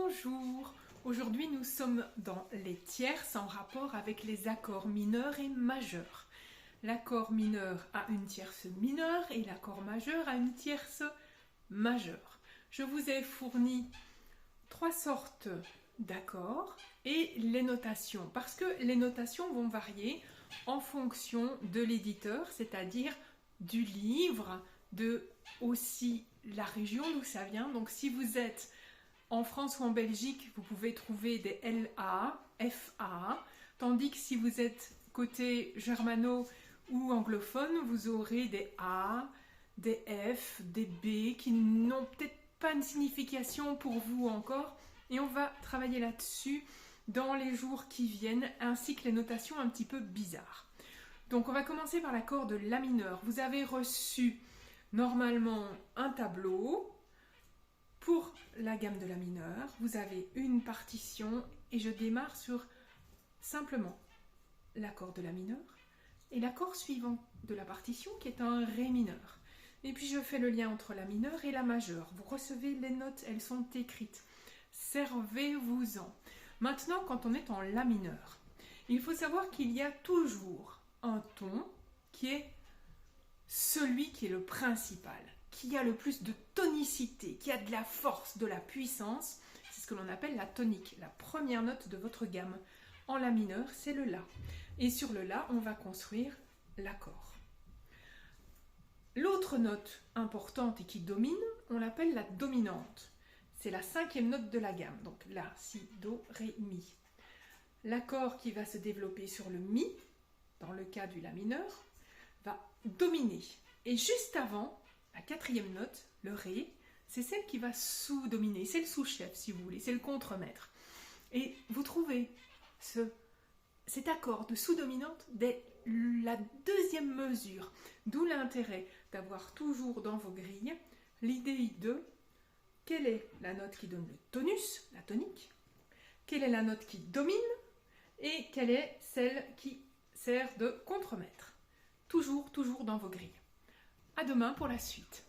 Bonjour, aujourd'hui nous sommes dans les tierces en rapport avec les accords mineurs et majeurs. L'accord mineur a une tierce mineure et l'accord majeur a une tierce majeure. Je vous ai fourni trois sortes d'accords et les notations, parce que les notations vont varier en fonction de l'éditeur, c'est-à-dire du livre, de aussi la région d'où ça vient. Donc si vous êtes en France ou en Belgique, vous pouvez trouver des LA, FA, tandis que si vous êtes côté germano ou anglophone, vous aurez des A, des F, des B qui n'ont peut-être pas une signification pour vous encore, et on va travailler là-dessus dans les jours qui viennent, ainsi que les notations un petit peu bizarres. Donc on va commencer par l'accord de La mineur. Vous avez reçu normalement un tableau. Pour la gamme de La mineur, vous avez une partition et je démarre sur simplement l'accord de La mineur et l'accord suivant de la partition qui est un Ré mineur. Et puis je fais le lien entre la mineure et la majeure. Vous recevez les notes, elles sont écrites. Servez-vous-en. Maintenant, quand on est en La mineur, il faut savoir qu'il y a toujours un ton qui est celui qui est le principal, qui a le plus de tonicité, qui a de la force, de la puissance. C'est ce que l'on appelle la tonique, la première note de votre gamme. En La mineur, c'est le La. Et sur le La, on va construire l'accord. L'autre note importante et qui domine, on l'appelle la dominante. C'est la cinquième note de la gamme. Donc La, Si, Do, Ré, Mi. L'accord qui va se développer sur le Mi, dans le cas du La mineur, va dominer. Et juste avant, la quatrième note, le Ré, c'est celle qui va sous-dominer. C'est le sous-chef, si vous voulez, c'est le contremaître. Et vous trouvez cet accord de sous-dominante dès la deuxième mesure. D'où l'intérêt d'avoir toujours dans vos grilles l'idée de quelle est la note qui donne le tonus, la tonique, quelle est la note qui domine et quelle est celle qui sert de contremaître. Toujours dans vos grilles. À demain pour la suite.